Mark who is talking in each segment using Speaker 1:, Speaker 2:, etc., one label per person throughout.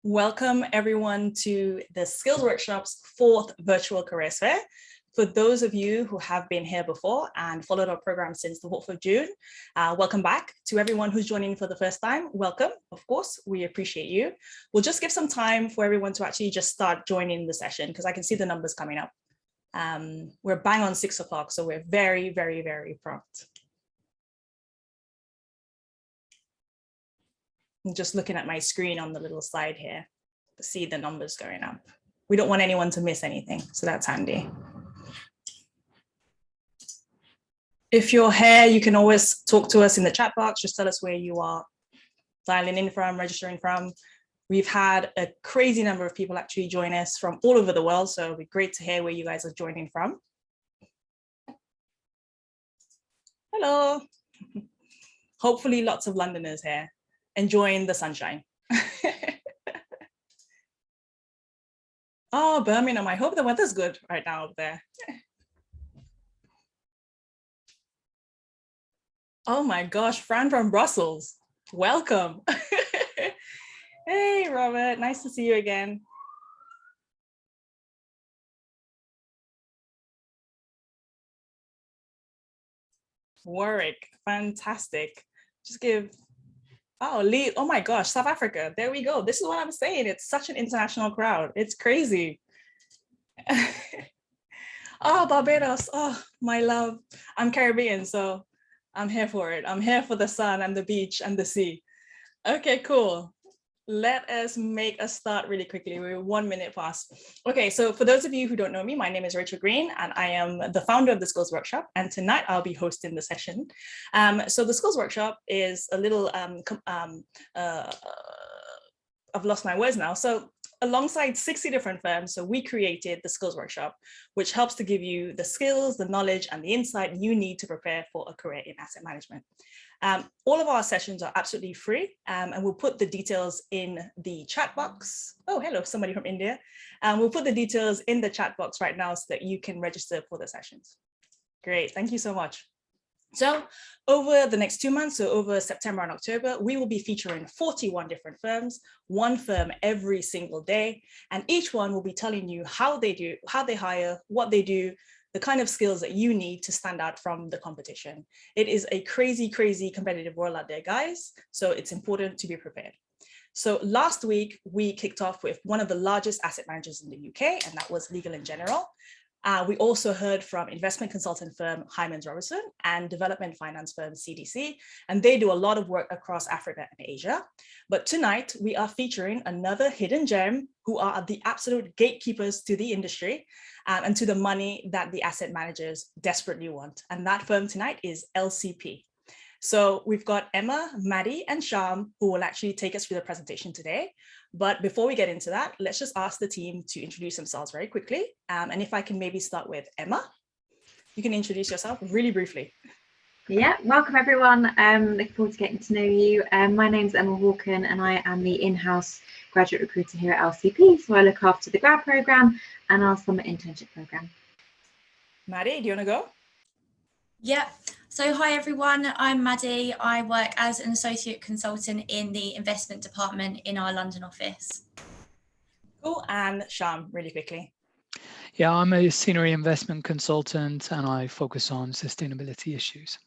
Speaker 1: Welcome everyone to the Skills Workshop's 4th Virtual Careers Fair. For those of you who have been here before and followed our program since the 4th of June, welcome back. To everyone who's joining for the first time, welcome. Of course, we appreciate you. We'll just give some time for everyone to actually just start joining the session because I can see the numbers coming up. We're bang on 6 o'clock, so we're very, very, very prompt. I'm just looking at my screen on the little slide here to see the numbers going up. We don't want anyone to miss anything, so that's handy. If you're here, you can always talk to us in the chat box. Just tell us where you are dialing in from, registering from. We've had a crazy number of people actually join us from all over the world, so it'll be great to hear where you guys are joining from. Hello. Hopefully lots of Londoners here enjoying the sunshine. Oh, Birmingham, I hope the weather's good right now up there. Oh my gosh, Fran from Brussels, welcome. Hey, Robert, nice to see you again. Warwick, fantastic. Just give, oh, Lee, oh my gosh, South Africa, there we go. This is what I'm saying, it's such an international crowd, it's crazy. Oh, Barbados, oh, my love. I'm Caribbean, so I'm here for it. I'm here for the sun and the beach and the sea. Okay, cool. Let us make a start really quickly. We're 1 minute past. Okay, so for those of you who don't know me, my name is Rachel Green and I am the founder of the Skills Workshop. And tonight I'll be hosting the session. So the Skills Workshop is a little, I've lost my words now. So alongside 60 different firms, so we created the Skills Workshop, which helps to give you the skills, the knowledge, and the insight you need to prepare for a career in asset management. All of our sessions are absolutely free, and we'll put the details in the chat box. Oh, hello, somebody from India. We'll put the details in the chat box right now so that you can register for the sessions. Great, thank you so much. So over the next 2 months, so over September and October, we will be featuring 41 different firms, one firm every single day, and each one will be telling you how they do, how they hire, what they do, the kind of skills that you need to stand out from the competition. It is a crazy, crazy competitive world out there, guys, so it's important to be prepared. So last week, we kicked off with one of the largest asset managers in the UK, and that was Legal & General. We also heard from investment consultant firm Hymans Robertson and development finance firm CDC, and they do a lot of work across Africa and Asia. But tonight we are featuring another hidden gem who are the absolute gatekeepers to the industry and to the money that the asset managers desperately want. And that firm tonight is LCP. So we've got Emma, Maddie, and Sham who will actually take us through the presentation today. But before we get into that, let's just ask the team to introduce themselves very quickly. And if I can maybe start with Emma, you can introduce yourself really briefly.
Speaker 2: Yeah, welcome everyone. Looking forward to getting to know you. My name's Emma Walken and I am the in-house graduate recruiter here at LCP. So I look after the grad programme and our summer internship programme.
Speaker 1: Maddie, do you want to go?
Speaker 3: Yeah. So hi everyone, I'm Maddie. I work as an associate consultant in the investment department in our London office.
Speaker 1: Cool, and Sham, really quickly.
Speaker 4: Yeah, I'm a senior investment consultant and I focus on sustainability issues.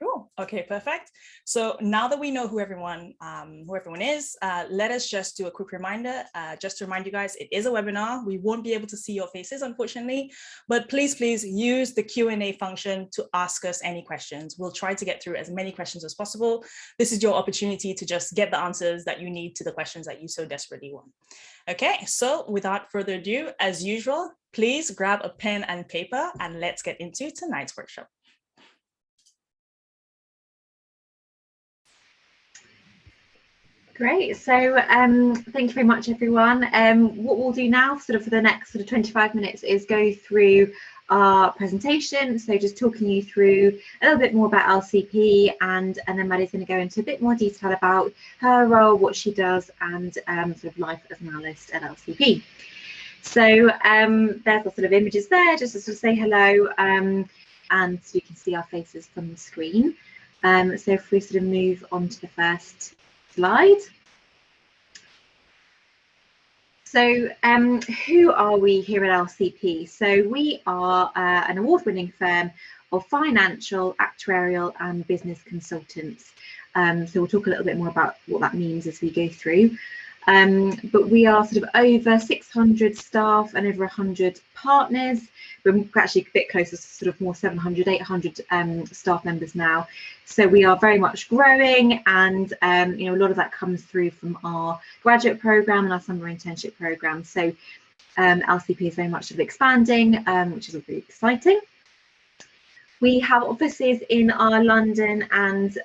Speaker 1: Cool. Okay, perfect. So now that we know who everyone is, let us just do a quick reminder. Just to remind you guys, it is a webinar. We won't be able to see your faces, unfortunately, but please use the Q&A function to ask us any questions. We'll try to get through as many questions as possible. This is your opportunity to just get the answers that you need to the questions that you so desperately want. Okay, so without further ado, as usual, please grab a pen and paper and let's get into tonight's workshop.
Speaker 2: Great, so thank you very much everyone. What we'll do now for the next 25 minutes is go through our presentation, so just talking you through a little bit more about LCP and then Maddie's going to go into a bit more detail about her role, what she does and life as an analyst at LCP. So there's the images there just to say hello and so you can see our faces from the screen. So if we move on to the first slide. So who are we here at LCP? So we are an award-winning firm of financial, actuarial and business consultants. So we'll talk a little bit more about what that means as we go through. But we are sort of over 600 staff and over 100 partners. We're actually a bit closer to sort of more 700, 800 staff members now. So we are very much growing, and you know, a lot of that comes through from our graduate program and our summer internship program. So LCP is very much sort of expanding, which is really exciting. We have offices in our London and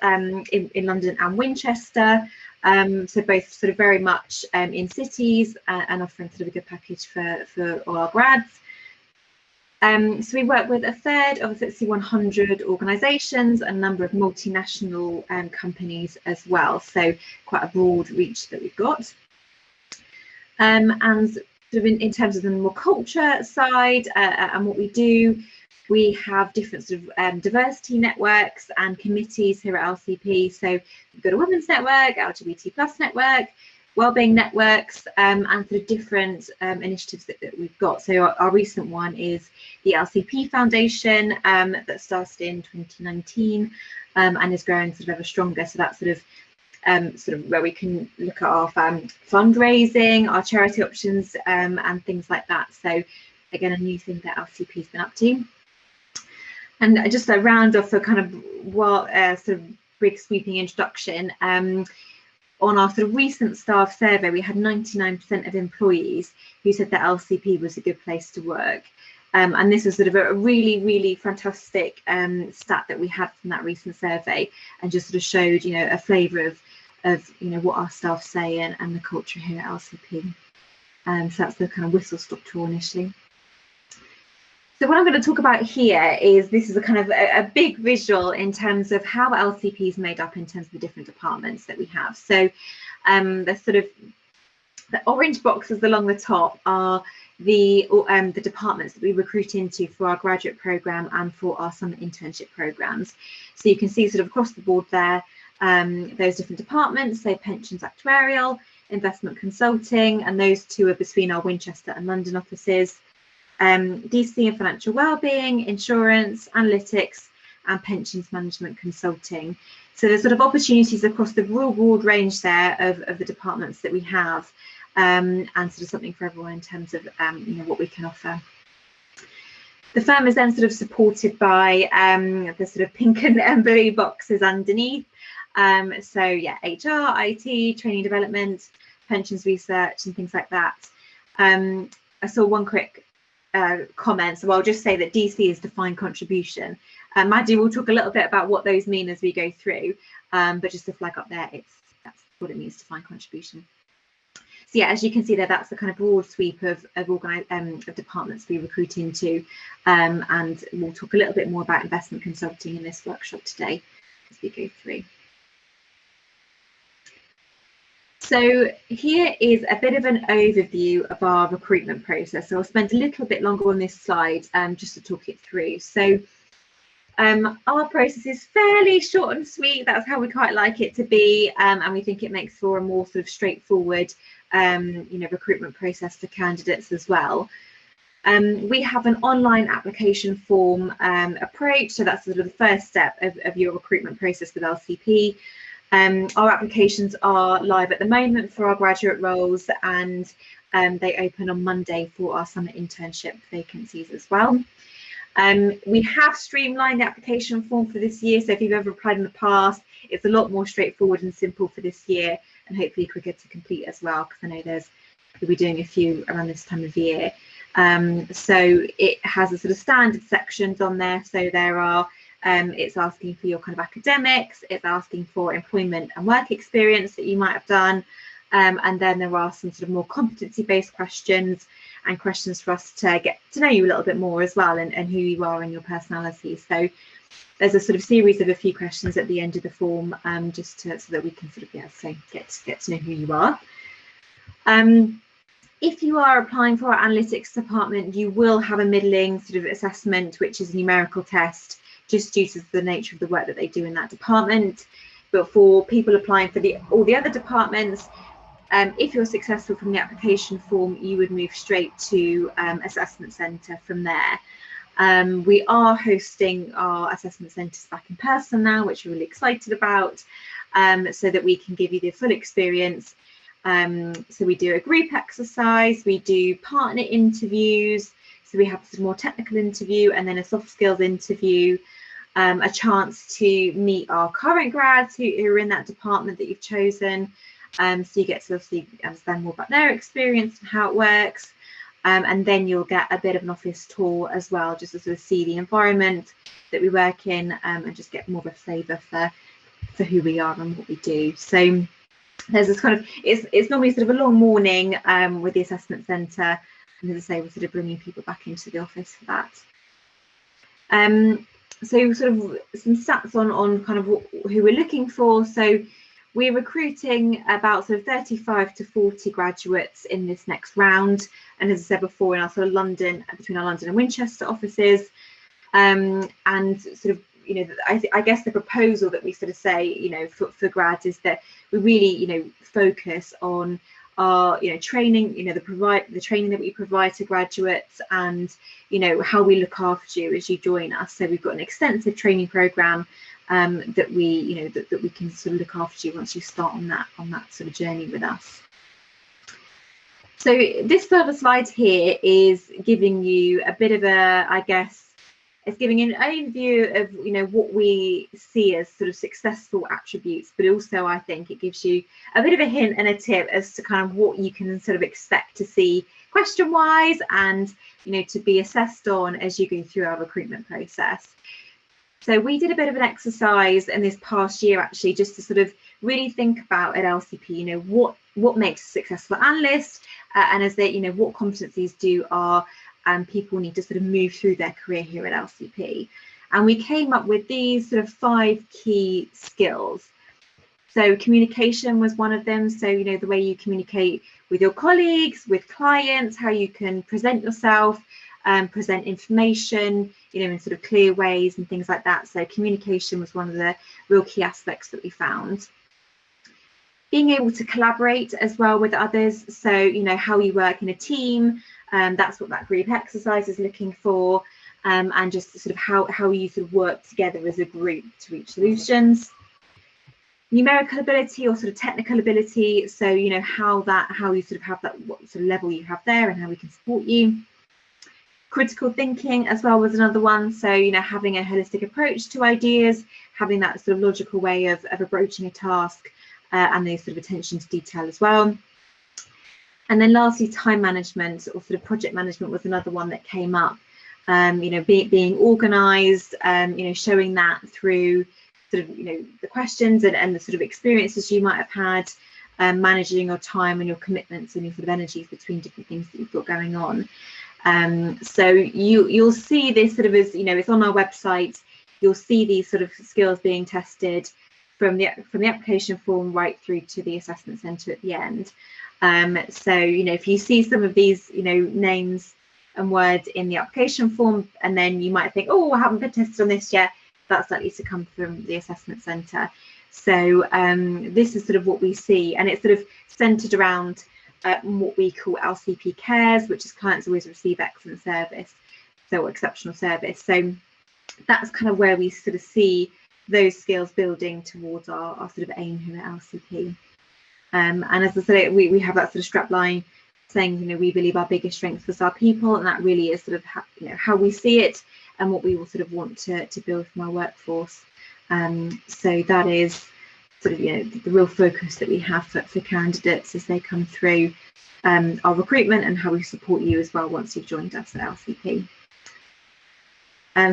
Speaker 2: in London and Winchester. So both sort of very much in cities and offering sort of a good package for all our grads. So we work with a third of the FTSE 100 organisations, a number of multinational companies as well. So quite a broad reach that we've got. And sort of in terms of the more culture side and what we do, we have different sort of diversity networks and committees here at LCP. So we've got a women's network, LGBT+ network, wellbeing networks, and sort of different initiatives that we've got. So our recent one is the LCP Foundation that started in 2019 and is growing sort of ever stronger. So that's sort of where we can look at our fundraising, our charity options, and things like that. So again, a new thing that LCP's been up to. And just a round off a kind of sort of big sweeping introduction. On our sort of recent staff survey, we had 99% of employees who said that LCP was a good place to work. And this was sort of a really, really fantastic stat that we had from that recent survey, and just sort of showed, you know, a flavour of you know, what our staff say and the culture here at LCP. So that's the kind of whistle-stop tour initially. So what I'm going to talk about here is, this is a kind of a big visual in terms of how LCP is made up in terms of the different departments that we have. So the sort of the orange boxes along the top are the departments that we recruit into for our graduate program and for our summer internship programs. So you can see sort of across the board there those different departments, so pensions, actuarial, investment consulting, and those two are between our Winchester and London offices. DC and financial wellbeing, insurance, analytics, and pensions management consulting. So there's sort of opportunities across the real broad range there of the departments that we have, and sort of something for everyone in terms of you know, what we can offer. The firm is then sort of supported by the sort of pink and blue boxes underneath. So yeah, HR, IT, training development, pensions research, and things like that. I saw one quick comment, so I'll just say that DC is defined contribution. Maddie will talk a little bit about what those mean as we go through, but just to flag up there, that's what it means, defined contribution. So yeah, as you can see there, that's the kind of broad sweep of departments we recruit into, and we'll talk a little bit more about investment consulting in this workshop today as we go through. So here is a bit of an overview of our recruitment process. So I'll spend a little bit longer on this slide just to talk it through. So our process is fairly short and sweet. That's how we quite like it to be, and we think it makes for a more sort of straightforward you know, recruitment process for candidates as well. We have an online application form approach, so that's sort of the first step of your recruitment process with LCP. Our applications are live at the moment for our graduate roles, and they open on Monday for our summer internship vacancies as well. We have streamlined the application form for this year, so if you've ever applied in the past, it's a lot more straightforward and simple for this year, and hopefully quicker to complete as well, because I know we'll be doing a few around this time of year. So it has a sort of standard sections on there, so there are it's asking for your kind of academics, it's asking for employment and work experience that you might have done, and then there are some sort of more competency-based questions and questions for us to get to know you a little bit more as well, and who you are and your personality. So there's a sort of series of a few questions at the end of the form, just so that we can sort of, yeah, so get to know who you are. If you are applying for our analytics department, you will have a middling sort of assessment, which is a numerical test, just due to the nature of the work that they do in that department. But for people applying for all the other departments, If you're successful from the application form, you would move straight to assessment centre from there. We are hosting our assessment centres back in person now, which we're really excited about, so that we can give you the full experience. So we do a group exercise, we do partner interviews, so we have a more technical interview and then a soft skills interview, a chance to meet our current grads who are in that department that you've chosen. So you get to obviously understand more about their experience and how it works. And then you'll get a bit of an office tour as well, just to sort of see the environment that we work in, and just get more of a flavour for who we are and what we do. So there's this kind of, it's normally sort of a long morning with the assessment centre, and as I say, we're sort of bringing people back into the office for that. So sort of some stats on kind of who we're looking for. So we're recruiting about sort of 35 to 40 graduates in this next round, and as I said before, in our sort of between our London and Winchester offices, and sort of, you know, I guess the proposal that we sort of say, you know, for grads is that we really, you know, focus on our, you know, training, you know, the training that we provide to graduates, and, you know, how we look after you as you join us. So we've got an extensive training programme that we, you know, that we can sort of look after you once you start on that sort of journey with us. So this further slide here is giving you a bit of a, I guess, it's giving an overview of, you know, what we see as sort of successful attributes, but also I think it gives you a bit of a hint and a tip as to kind of what you can sort of expect to see question wise, and, you know, to be assessed on as you go through our recruitment process. So we did a bit of an exercise in this past year, actually, just to sort of really think about at LCP, you know, what makes a successful analyst, and as they, you know, what competencies do our people need to sort of move through their career here at LCP. And we came up with these sort of 5 key skills. So communication was one of them. So, you know, the way you communicate with your colleagues, with clients, how you can present yourself, present information, you know, in sort of clear ways and things like that. So communication was one of the real key aspects that we found. Being able to collaborate as well with others. So, you know, how you work in a team, that's what that group exercise is looking for, and just sort of how you sort of work together as a group to reach solutions. Numerical ability or sort of technical ability. So, you know, how you sort of have that, what sort of level you have there and how we can support you. Critical thinking as well was another one. So, you know, having a holistic approach to ideas, having that sort of logical way of approaching a task, and the sort of attention to detail as well. And then lastly, time management or sort of project management was another one that came up. You know, being organised, you know, showing that through sort of, you know, the questions and the sort of experiences you might have had, managing your time and your commitments and your sort of energies between different things that you've got going on. So you'll see this sort of as, you know, it's on our website. You'll see these sort of skills being tested from the application form right through to the assessment centre at the end. So, you know, if you see some of these, you know, names and words in the application form, and then you might think, oh, I haven't been tested on this yet, that's likely to come from the assessment centre. So this is sort of what we see, and it's sort of centred around what we call LCP Cares, which is clients always receive excellent service, so exceptional service. So that's kind of where we sort of see those skills building towards our sort of aim here at LCP. And as I said, we have that sort of strap line saying, you know, we believe our biggest strength is our people, and that really is sort of how we see it and what we will sort of want to build from our workforce. So that is sort of, you know, the real focus that we have for candidates as they come through our recruitment, and how we support you as well once you've joined us at LCP.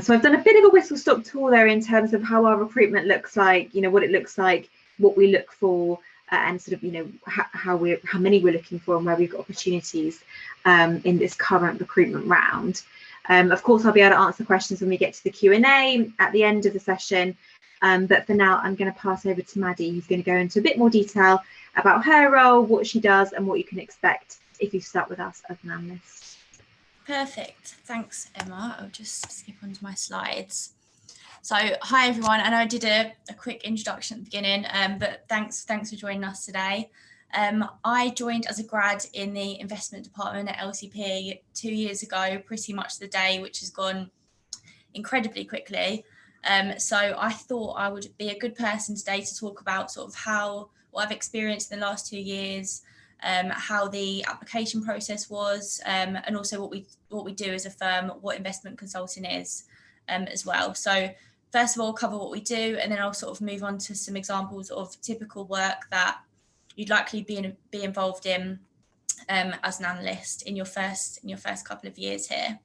Speaker 2: So I've done a bit of a whistle-stop tour there in terms of how our recruitment looks like, you know, what it looks like, what we look for, and sort of, you know, how many we're looking for and where we've got opportunities in this current recruitment round. Of course, I'll be able to answer questions when we get to the Q&A at the end of the session. But for now, I'm going to pass over to Maddie, who's going to go into a bit more detail about her role, what she does, and what you can expect if you start with us as an analyst.
Speaker 3: Perfect. Thanks, Emma. I'll just skip onto my slides. So, hi everyone. I know I did a quick introduction at the beginning, but thanks for joining us today. I joined as a grad in the investment department at LCP 2 years ago, pretty much the day, which has gone incredibly quickly. So I thought I would be a good person today to talk about sort of what I've experienced in the last 2 years, how the application process was, and also what we do as a firm, what investment consulting is, as well. So first of all, cover what we do, and then I'll sort of move on to some examples of typical work that you'd likely be involved in as an analyst in your first couple of years here.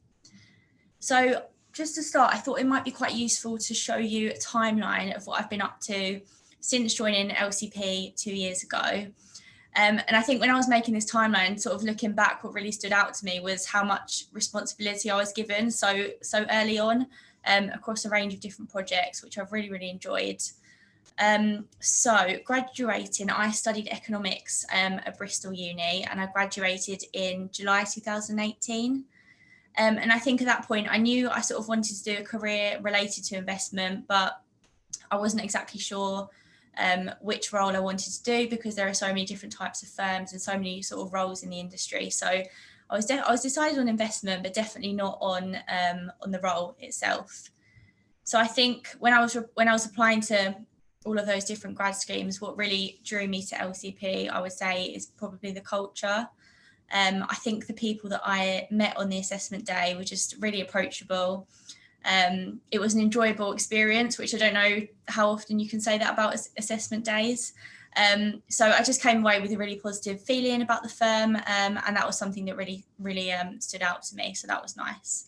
Speaker 3: So just to start, I thought it might be quite useful to show you a timeline of what I've been up to since joining LCP 2 years ago. And I think when I was making this timeline, sort of looking back, what really stood out to me was how much responsibility I was given so early on, across a range of different projects, which I've really, really enjoyed. So graduating, I studied economics at Bristol Uni, and I graduated in July 2018. And I think at that point, I knew I sort of wanted to do a career related to investment, but I wasn't exactly sure which role I wanted to do, because there are so many different types of firms and so many sort of roles in the industry. So I was decided on investment, but definitely not on the role itself. So I think when I was applying to all of those different grad schemes, what really drew me to LCP, I would say, is probably the culture. I think the people that I met on the assessment day were just really approachable. It was an enjoyable experience, which I don't know how often you can say that about assessment days. So I just came away with a really positive feeling about the firm, and that was something that really stood out to me. So that was nice.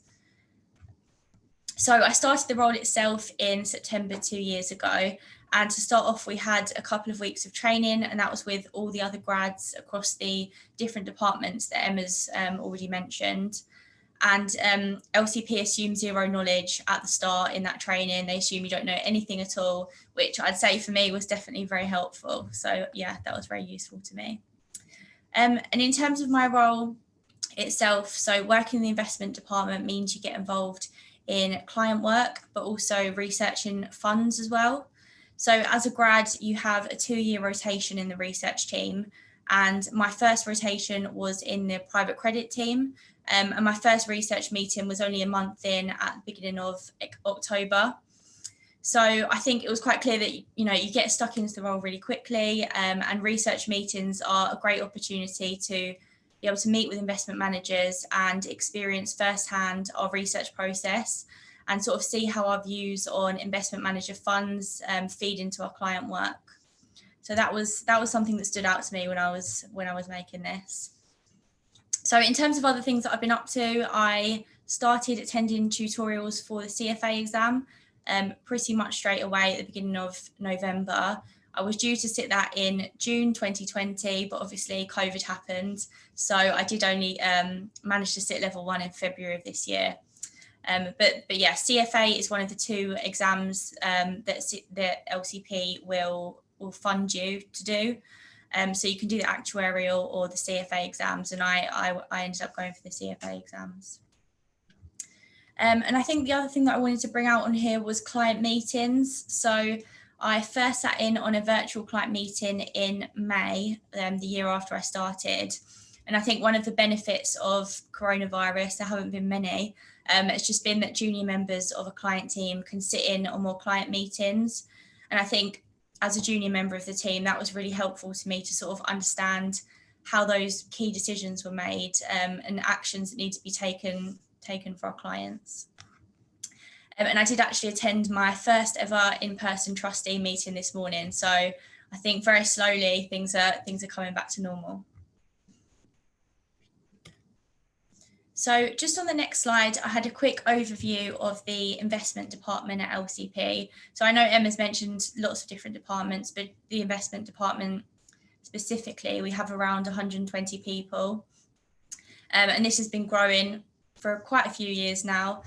Speaker 3: So I started the role itself in September 2 years ago. And to start off, we had a couple of weeks of training, and that was with all the other grads across the different departments that Emma's already mentioned. And LCP assume zero knowledge at the start in that training. They assume you don't know anything at all, which I'd say for me was definitely very helpful. So yeah, that was very useful to me. And in terms of my role itself, so working in the investment department means you get involved in client work, but also researching funds as well. So as a grad, you have a 2-year rotation in the research team. And my first rotation was in the private credit team. And my first research meeting was only a month in at the beginning of October. So I think it was quite clear that, you get stuck into the role really quickly, and research meetings are a great opportunity to be able to meet with investment managers and experience firsthand our research process and sort of see how our views on investment manager funds feed into our client work. So that was something that stood out to me when I was making this. So in terms of other things that I've been up to, I started attending tutorials for the CFA exam pretty much straight away at the beginning of November. I was due to sit that in June 2020, but obviously COVID happened. So I did only manage to sit level 1 in February of this year. But yeah, CFA is one of the 2 exams that LCP will fund you to do. So you can do the actuarial or the CFA exams, and I ended up going for the CFA exams. And I think the other thing that I wanted to bring out on here was client meetings. So I first sat in on a virtual client meeting in May, the year after I started. And I think one of the benefits of coronavirus, there haven't been many, it's just been that junior members of a client team can sit in on more client meetings. And I think as a junior member of the team, that was really helpful to me to sort of understand how those key decisions were made, and actions that need to be taken for our clients. And I did actually attend my first ever in-person trustee meeting this morning. So I think very slowly things are coming back to normal. So just on the next slide, I had a quick overview of the investment department at LCP. So I know Emma's mentioned lots of different departments, but the investment department specifically, we have around 120 people. And this has been growing for quite a few years now.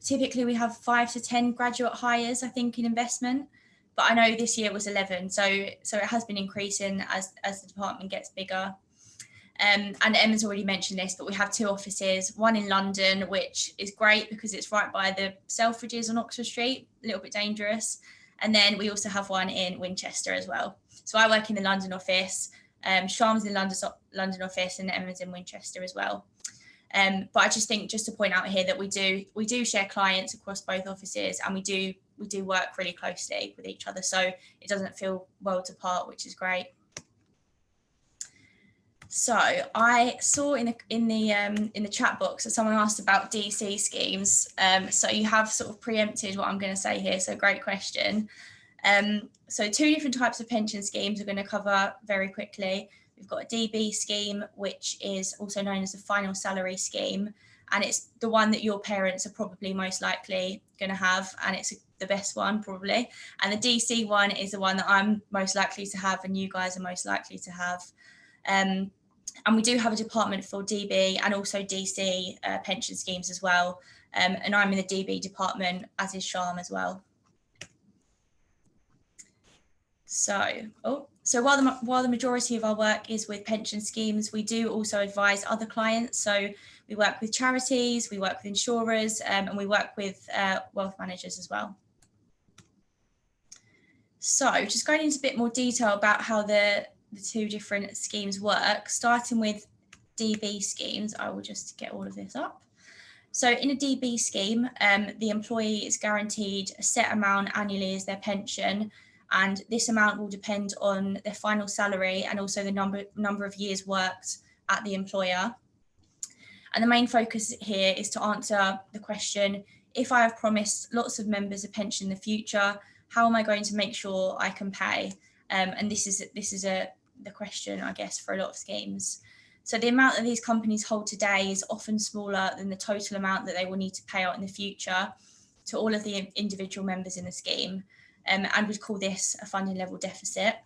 Speaker 3: Typically we have 5 to 10 graduate hires, I think, in investment, but I know this year was 11. So it has been increasing as the department gets bigger. And Emma's already mentioned this, but we have 2 offices, one in London, which is great because it's right by the Selfridges on Oxford Street, a little bit dangerous. And then we also have one in Winchester as well. So I work in the London office. Sharm's in London office and Emma's in Winchester as well. But I just think, just to point out here, that we do share clients across both offices, and we do work really closely with each other, so it doesn't feel worlds apart, which is great. So I saw in the chat box that someone asked about DC schemes. So you have sort of preempted what I'm going to say here. So great question. So two different types of pension schemes we're going to cover very quickly. We've got a DB scheme, which is also known as a final salary scheme, and it's the one that your parents are probably most likely going to have, and it's the best one probably. And the DC one is the one that I'm most likely to have, and you guys are most likely to have. And we do have a department for DB and also DC pension schemes as well. And I'm in the DB department, as is Sharm as well. So while the majority of our work is with pension schemes, we do also advise other clients. So we work with charities, we work with insurers, and we work with wealth managers as well. So just going into a bit more detail about how the two different schemes work, starting with DB schemes. I will just get all of this up. So in a DB scheme, the employee is guaranteed a set amount annually as their pension, and this amount will depend on their final salary and also the number of years worked at the employer. And the main focus here is to answer the question, if I have promised lots of members a pension in the future, how am I going to make sure I can pay? And this is the question, I guess, for a lot of schemes. So the amount that these companies hold today is often smaller than the total amount that they will need to pay out in the future to all of the individual members in the scheme. And we'd call this a funding level deficit.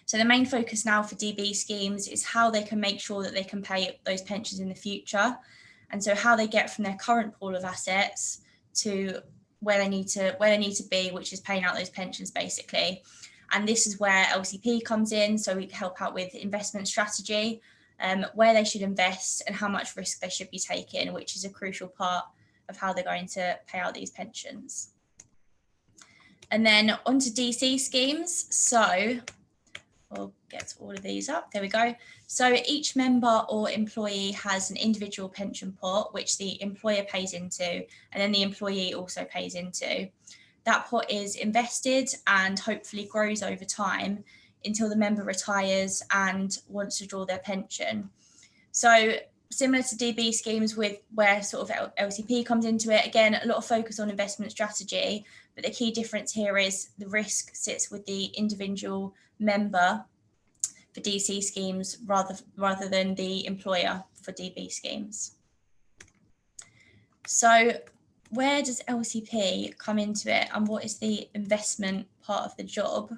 Speaker 3: So the main focus now for DB schemes is how they can make sure that they can pay those pensions in the future. And so how they get from their current pool of assets to where they need to be, which is paying out those pensions basically. And this is where LCP comes in. So we help out with investment strategy, where they should invest and how much risk they should be taking, which is a crucial part of how they're going to pay out these pensions. And then onto DC schemes. So we'll get all of these up. There we go. So each member or employee has an individual pension pot, which the employer pays into, and then the employee also pays into. That pot is invested and hopefully grows over time until the member retires and wants to draw their pension. So similar to DB schemes with where sort of LCP comes into it, again, a lot of focus on investment strategy, but the key difference here is the risk sits with the individual member for DC schemes rather than the employer for DB schemes. So where does LCP come into it, and what is the investment part of the job?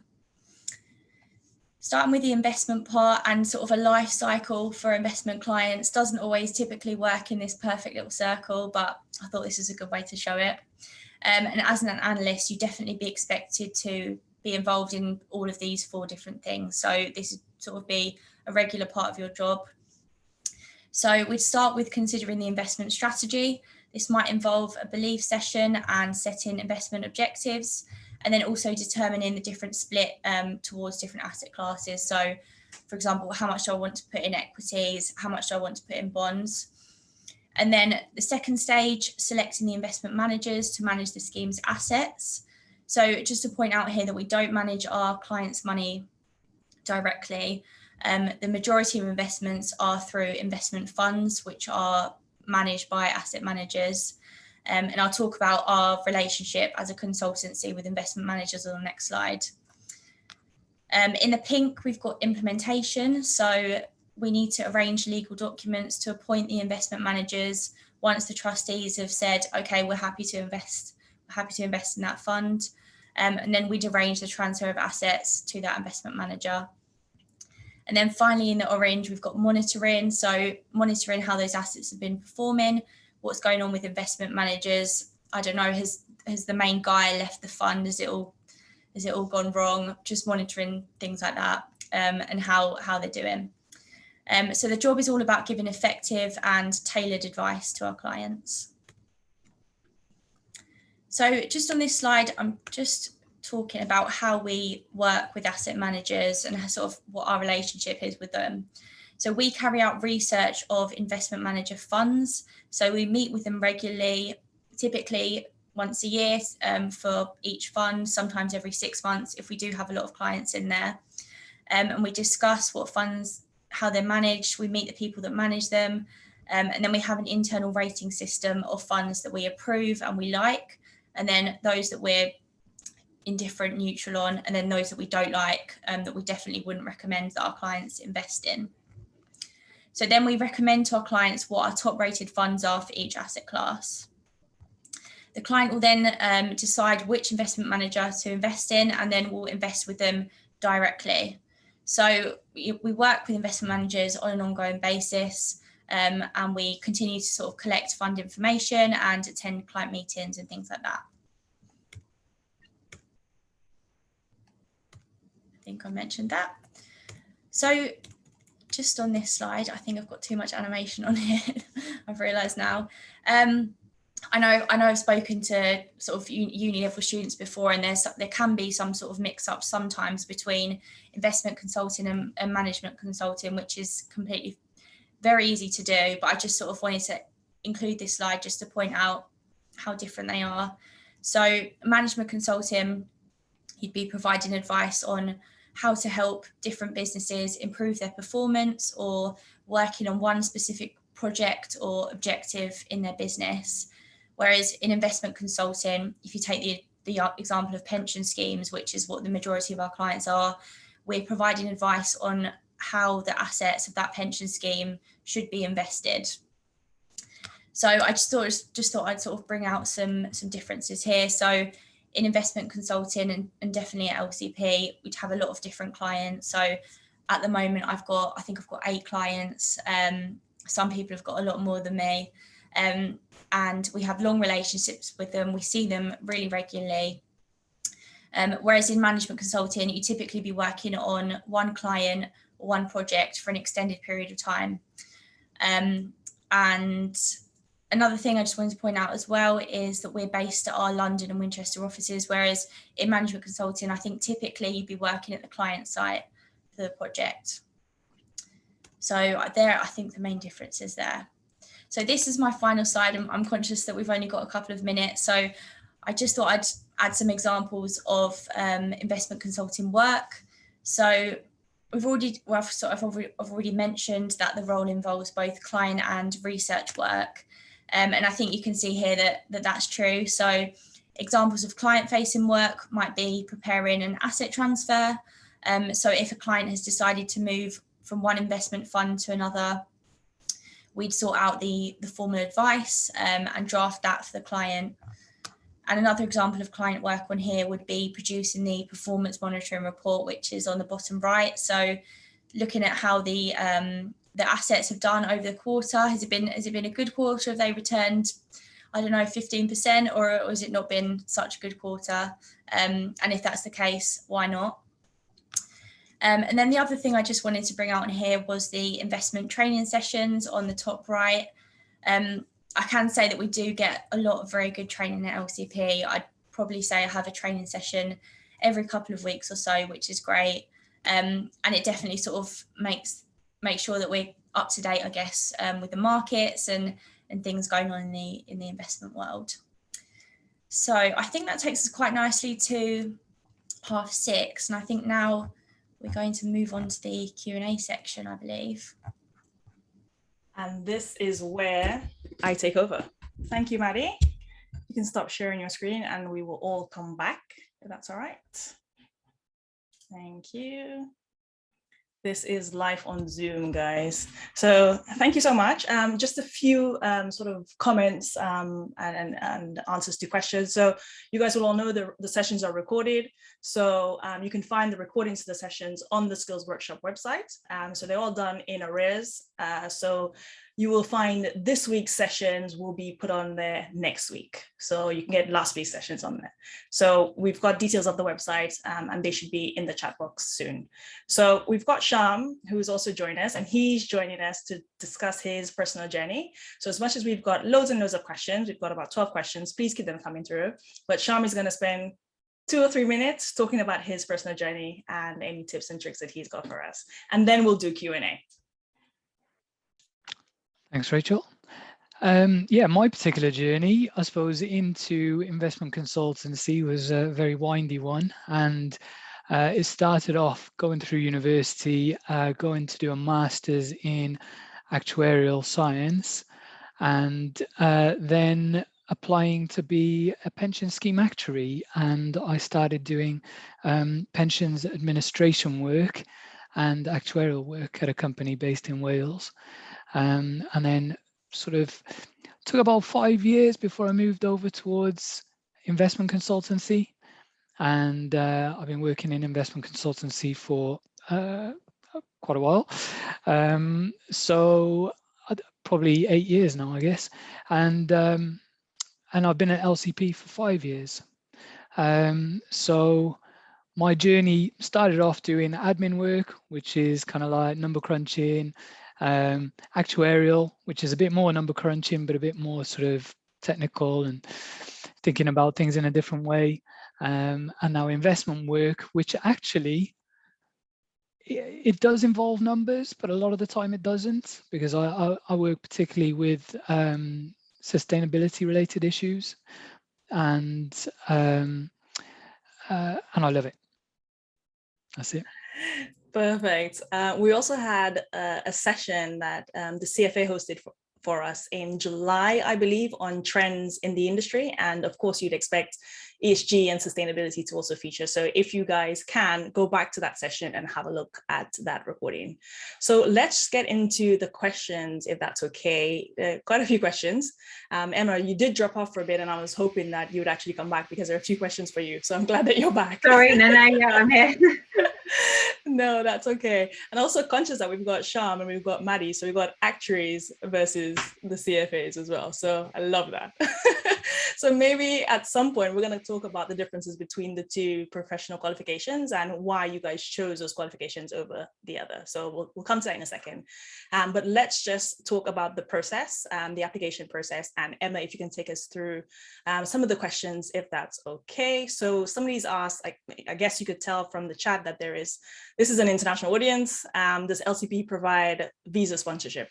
Speaker 3: Starting with the investment part, and sort of a life cycle for investment clients doesn't always typically work in this perfect little circle, but I thought this is a good way to show it. And as an analyst, you definitely be expected to be involved in all of these 4 different things. So this would sort of be a regular part of your job. So we'd start with considering the investment strategy. This might involve a belief session and setting investment objectives, and then also determining the different split towards different asset classes. So, for example, how much do I want to put in equities? How much do I want to put in bonds? And then the second stage, selecting the investment managers to manage the scheme's assets. So just to point out here that we don't manage our clients' money directly. The majority of investments are through investment funds, which are managed by asset managers. And I'll talk about our relationship as a consultancy with investment managers on the next slide. In the pink, we've got implementation. So we need to arrange legal documents to appoint the investment managers once the trustees have said, okay, we're happy to invest in that fund. And then we'd arrange the transfer of assets to that investment manager. And then finally in the orange, we've got monitoring. So monitoring how those assets have been performing, what's going on with investment managers. I don't know, has the main guy left the fund? Has it all gone wrong? Just monitoring things like that, and how they're doing. So the job is all about giving effective and tailored advice to our clients. So just on this slide, I'm just talking about how we work with asset managers and sort of what our relationship is with them. So we carry out research of investment manager funds. So we meet with them regularly, typically once a year for each fund, sometimes every 6 months if we do have a lot of clients in there. And we discuss what funds, how they're managed. We meet the people that manage them. And then we have an internal rating system of funds that we approve and we like. And then those that we're indifferent, neutral on, and then those that we don't like, that we definitely wouldn't recommend that our clients invest in. So then we recommend to our clients what our top rated funds are for each asset class. The client will then decide which investment manager to invest in, and then we'll invest with them directly. So we work with investment managers on an ongoing basis, and we continue to sort of collect fund information and attend client meetings and things like that. I think I mentioned that. So just on this slide, I think I've got too much animation on here. I've realised now. I know I've spoken to sort of uni level students before, and there can be some sort of mix up sometimes between investment consulting and management consulting, which is completely very easy to do. But I just sort of wanted to include this slide just to point out how different they are. So management consulting, you'd be providing advice on how to help different businesses improve their performance or working on one specific project or objective in their business. Whereas in investment consulting, if you take the example of pension schemes, which is what the majority of our clients are, we're providing advice on how the assets of that pension scheme should be invested. So I just thought I'd sort of bring out some differences here. So in investment consulting and definitely at LCP, we'd have a lot of different clients. So at the moment, I think I've got 8 clients. Some people have got a lot more than me. And we have long relationships with them. We see them really regularly. Whereas in management consulting, you typically be working on one client or one project for an extended period of time. And another thing I just wanted to point out as well is that we're based at our London and Winchester offices, whereas in management consulting, I think typically you'd be working at the client site for the project. So there, I think the main difference is there. So this is my final slide. I'm conscious that we've only got a couple of minutes. So I just thought I'd add some examples of investment consulting work. So I've already mentioned that the role involves both client and research work. And I think you can see here that that's true. So examples of client-facing work might be preparing an asset transfer. So if a client has decided to move from one investment fund to another, we'd sort out the formal advice and draft that for the client. And another example of client work on here would be producing the performance monitoring report, which is on the bottom right. So looking at how the assets have done over the quarter. Has it been a good quarter? Have they returned, I don't know, 15%, or has it not been such a good quarter? And if that's the case, why not? And then the other thing I just wanted to bring out in here was the investment training sessions on the top right. I can say that we do get a lot of very good training at LCP. I'd probably say I have a training session every couple of weeks or so, which is great. And it definitely sort of makes sure that we're up to date, I guess, with the markets and things going on in the investment world. So I think that takes us quite nicely to 6:30, and I think now we're going to move on to the Q&A section, I believe.
Speaker 1: And this is where I take over. Thank you, Maddie. You can stop sharing your screen and we will all come back, if that's all right. Thank you. This is live on Zoom, guys. So thank you so much. Just a few sort of comments and answers to questions. So you guys will all know the sessions are recorded. So you can find the recordings of the sessions on the Skills Workshop website. So they're all done in arrears. So you will find this week's sessions will be put on there next week. So you can get last week's sessions on there. So we've got details of the website and they should be in the chat box soon. So we've got Sham, who's also joined us, and he's joining us to discuss his personal journey. So as much as we've got loads and loads of questions, we've got about 12 questions, please keep them coming through. But Sham is going to spend 2 or 3 minutes talking about his personal journey and any tips and tricks that he's got for us. And then we'll do Q&A.
Speaker 4: Thanks, Rachel. Yeah, my particular journey, I suppose, into investment consultancy was a very windy one. And it started off going through university, going to do a master's in actuarial science, and then applying to be a pension scheme actuary. And I started doing pensions administration work and actuarial work at a company based in Wales. And then sort of took about 5 years before I moved over towards investment consultancy. And I've been working in investment consultancy for quite a while. So probably 8 years now, I guess. And I've been at LCP for 5 years. So my journey started off doing admin work, which is kind of like number crunching, actuarial, which is a bit more number crunching, but a bit more sort of technical and thinking about things in a different way. And now investment work, which actually it does involve numbers, but a lot of the time it doesn't, because I work particularly with sustainability related issues, and I love it. That's it.
Speaker 1: Perfect. We also had a session that the CFA hosted for us in July, I believe, on trends in the industry. And of course, you'd expect ESG and sustainability to also feature. So if you guys can, go back to that session and have a look at that recording. So let's get into the questions, if that's okay. Quite a few questions. Emma, you did drop off for a bit, and I was hoping that you would actually come back because there are a few questions for you. So I'm glad that you're back.
Speaker 2: Sorry, no, yeah, I'm here.
Speaker 1: No, that's okay. And also conscious that we've got Sham and we've got Maddie, so we've got actuaries versus the CFAs as well. So I love that. So maybe at some point we're going to talk about the differences between the two professional qualifications and why you guys chose those qualifications over the other. So we'll come to that in a second. But let's just talk about the process, the application process. And Emma, if you can take us through some of the questions, if that's okay. So somebody's asked, I guess you could tell from the chat that this is an international audience. Does LCP provide visa sponsorship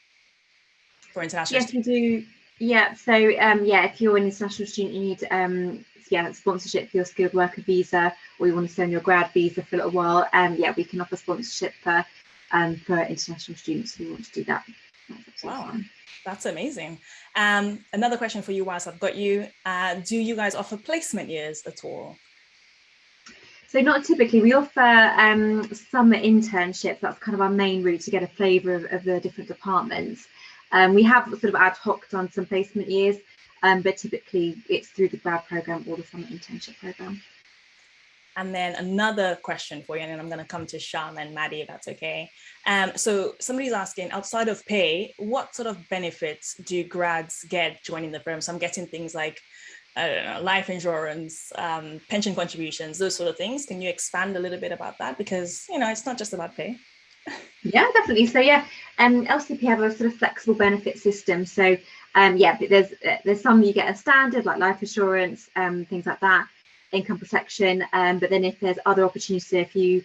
Speaker 1: for international students?
Speaker 2: Yes, we do. Yeah, so yeah, if you're an international student, you need sponsorship for your skilled worker visa, or you want to stay on your grad visa for a little while. Yeah, we can offer sponsorship for international students who want to do that.
Speaker 1: Wow, that's amazing. Another question for you whilst I've got you. Do you guys offer placement years at all?
Speaker 2: So not typically. We offer summer internships. That's kind of our main route to get a flavour of the different departments. We have sort of ad hoc done some placement years, but typically it's through the grad programme or the summer internship programme.
Speaker 1: And then another question for you, and then I'm going to come to Sham and Maddie, if that's okay. So somebody's asking, outside of pay, what sort of benefits do grads get joining the firm? So I'm getting things like, I don't know, life insurance, pension contributions, those sort of things. Can you expand a little bit about that? Because, you know, it's not just about pay.
Speaker 2: Yeah, definitely. So yeah, LCP have a sort of flexible benefit system. So yeah, but there's some you get a standard like life assurance, things like that, income protection. But then if there's other opportunities, if you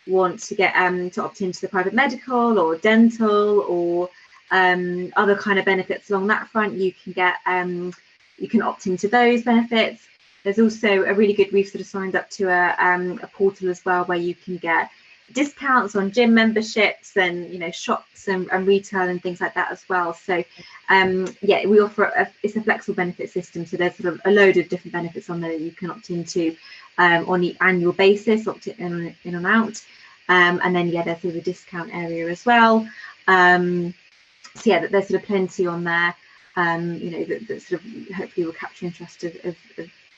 Speaker 2: want to get to opt into the private medical or dental or other kind of benefits along that front, you can get you can opt into those benefits. There's also a really good, we've sort of signed up to a portal as well where you can get discounts on gym memberships and, you know, shops and retail and things like that as well. So yeah, we offer it's a flexible benefit system. So there's sort of a load of different benefits on there that you can opt into on the annual basis, opt in and out. And then yeah, there's sort of a discount area as well. So yeah, there's sort of plenty on there. You know, that sort of hopefully will capture interest of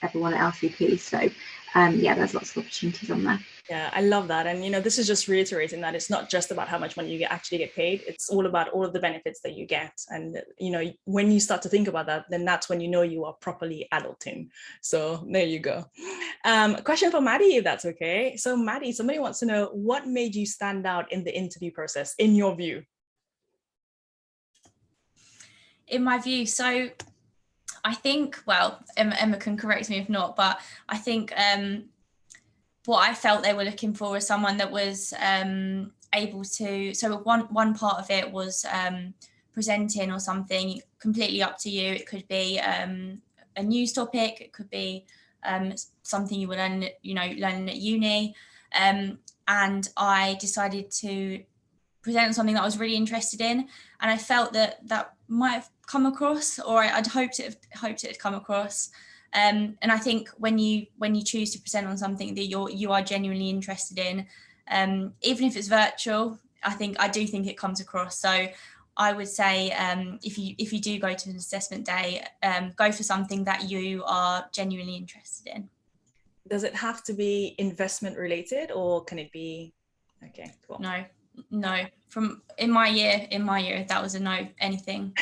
Speaker 2: everyone at LCP. So yeah, there's lots of opportunities on there.
Speaker 1: Yeah, I love that. And, you know, this is just reiterating that it's not just about how much money you actually get paid. It's all about all of the benefits that you get. And, you know, when you start to think about that, then that's when you know you are properly adulting. So there you go. Question for Maddie, if that's okay. So Maddie, somebody wants to know, what made you stand out in the interview process, in your view?
Speaker 3: In my view, so I think, well, Emma can correct me if not, but I think what I felt they were looking for was someone that was able to, so one part of it was presenting or something, completely up to you. It could be a news topic, it could be something you were learning at uni. And I decided to present on something that I was really interested in, and I felt that might have come across, or I'd hoped it had come across. And I think when you choose to present on something that you are genuinely interested in, even if it's virtual, I do think it comes across. So I would say if you do go to an assessment day, go for something that you are genuinely interested in.
Speaker 1: Does it have to be investment related, or can it be? Okay, cool.
Speaker 3: No. From in my year, that was a no. Anything.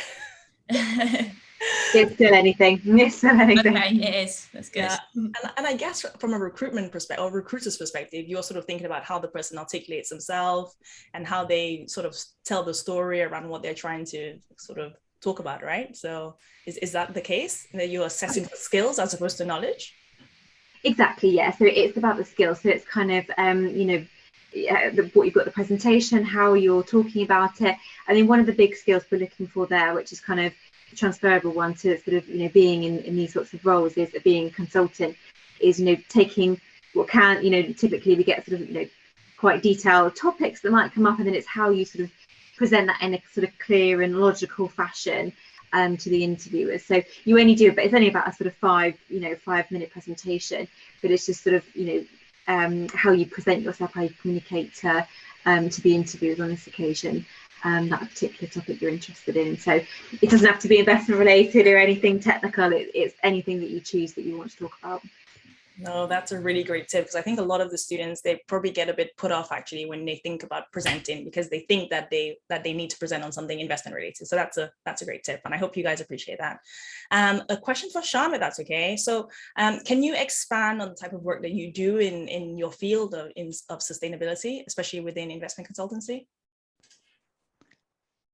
Speaker 2: It's still anything. It's still anything.
Speaker 3: Okay, it is. That's good.
Speaker 1: Yeah. And I guess from a recruitment perspective, or recruiter's perspective, you're sort of thinking about how the person articulates themselves and how they sort of tell the story around what they're trying to sort of talk about, right? So is that the case, that you're assessing for skills as opposed to knowledge?
Speaker 2: Exactly, yeah. So it's about the skills. So it's kind of, what you've got, the presentation, how you're talking about it. I mean, one of the big skills we're looking for there, which is kind of a transferable one to sort of, being in these sorts of roles, is being a consultant, is, taking what can, typically we get sort of, quite detailed topics that might come up, and then it's how you sort of present that in a sort of clear and logical fashion to the interviewers. So you only do, but it's only about a sort of 5-minute presentation, but it's just sort of, how you present yourself, how you communicate to the interviewers on this occasion, that particular topic you're interested in. So it doesn't have to be investment related or anything technical. It's anything that you choose that you want to talk about.
Speaker 1: No, that's a really great tip, because I think a lot of the students, they probably get a bit put off actually when they think about presenting, because they think that they need to present on something investment related. So that's a great tip, and I hope you guys appreciate that. A question for Sham, if that's okay. So can you expand on the type of work that you do in your field of sustainability, especially within investment consultancy?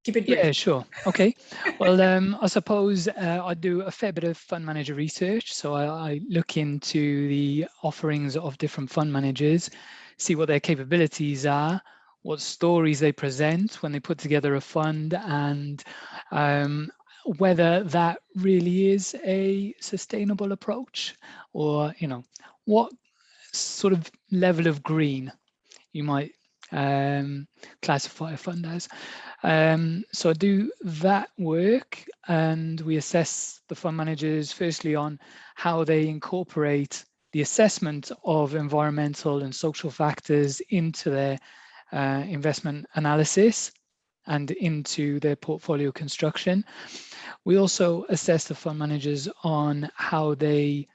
Speaker 1: Keep it brief.
Speaker 4: Yeah, sure. Okay. Well, I suppose I do a fair bit of fund manager research. So I look into the offerings of different fund managers, see what their capabilities are, what stories they present when they put together a fund, and whether that really is a sustainable approach, or, what sort of level of green you might classify a fund as. So I do that work, and we assess the fund managers firstly on how they incorporate the assessment of environmental and social factors into their investment analysis and into their portfolio construction. We also assess the fund managers on how they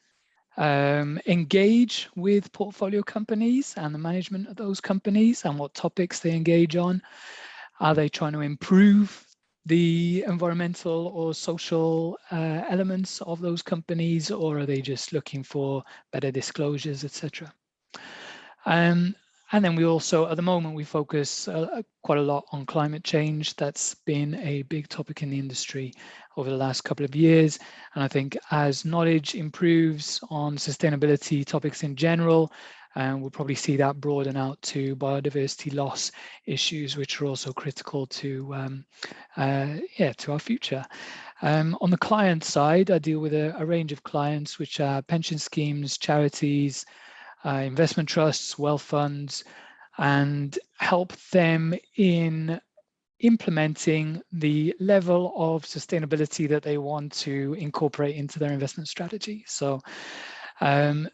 Speaker 4: engage with portfolio companies and the management of those companies, and what topics they engage on. Are they trying to improve the environmental or social elements of those companies, or are they just looking for better disclosures, etc.? And then we also, at the moment, we focus quite a lot on climate change. That's been a big topic in the industry over the last couple of years. And I think as knowledge improves on sustainability topics in general, we'll probably see that broaden out to biodiversity loss issues, which are also critical to our future. On the client side, I deal with a range of clients, which are pension schemes, charities, investment trusts, wealth funds, and help them in implementing the level of sustainability that they want to incorporate into their investment strategy. So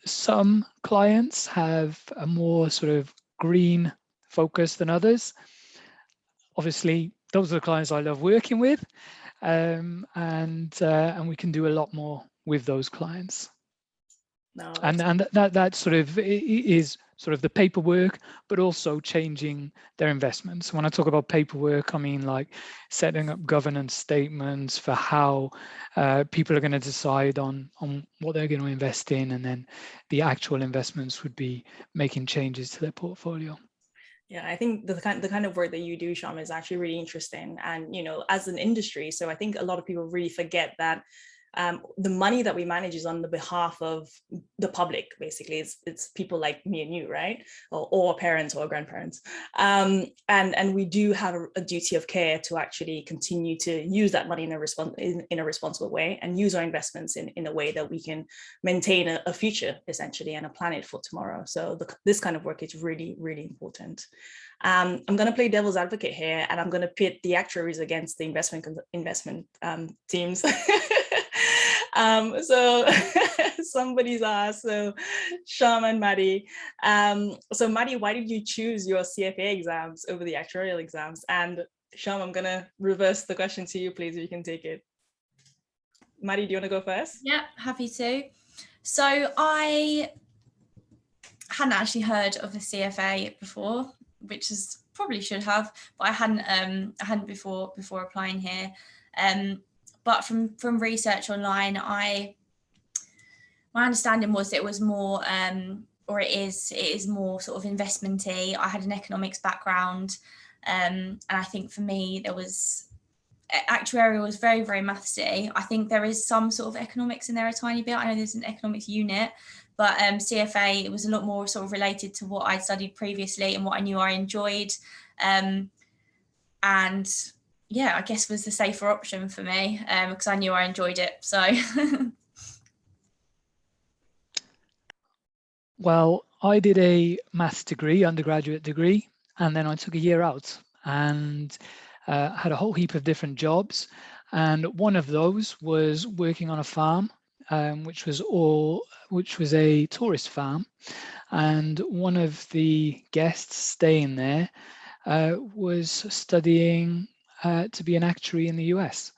Speaker 4: some clients have a more sort of green focus than others. Obviously, those are the clients I love working with, and we can do a lot more with those clients.
Speaker 1: No,
Speaker 4: and that sort of is sort of the paperwork, but also changing their investments. When I talk about paperwork, I mean like setting up governance statements for how people are going to decide on what they're going to invest in, and then the actual investments would be making changes to their portfolio.
Speaker 1: Yeah, I think the kind of work that you do, Sham, is actually really interesting. And, as an industry, so I think a lot of people really forget that the money that we manage is on the behalf of the public. Basically, it's people like me and you, right, or parents or grandparents, and we do have a duty of care to actually continue to use that money in a responsible way, and use our investments in a way that we can maintain a future, essentially, and a planet for tomorrow. So this kind of work is really, really important. I'm going to play devil's advocate here, and I'm going to pit the actuaries against the investment teams. So somebody's asked, so Sham and Maddie. So Maddie, why did you choose your CFA exams over the actuarial exams? And Sham, I'm going to reverse the question to you, please, if you can take it. Maddie, do you want to go first?
Speaker 3: Yeah, happy to. So I hadn't actually heard of the CFA before, which is probably should have, but I hadn't before applying here. But from research online, my understanding was that it was more, or it is more sort of investmenty. I had an economics background, and I think for me actuarial was very, very mathsy. I think there is some sort of economics in there a tiny bit. I know there's an economics unit, but CFA, it was a lot more sort of related to what I'd studied previously and what I knew I enjoyed. And yeah, I guess was the safer option for me, because I knew I enjoyed it. So.
Speaker 4: Well, I did a maths degree, undergraduate degree, and then I took a year out and had a whole heap of different jobs. And one of those was working on a farm, which was a tourist farm. And one of the guests staying there was studying to be an actuary in the US.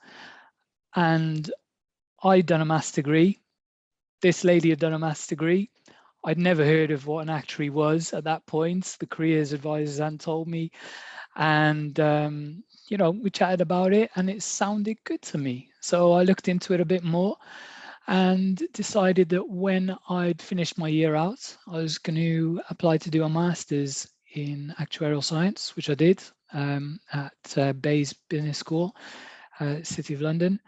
Speaker 4: And I'd done a maths degree. This lady had done a maths degree. I'd never heard of what an actuary was at that point. The careers advisors hadn't told me. And, you know, we chatted about it and it sounded good to me. So I looked into it a bit more and decided that when I'd finished my year out, I was going to apply to do a master's in actuarial science, which I did at Bayes Business School, City of London.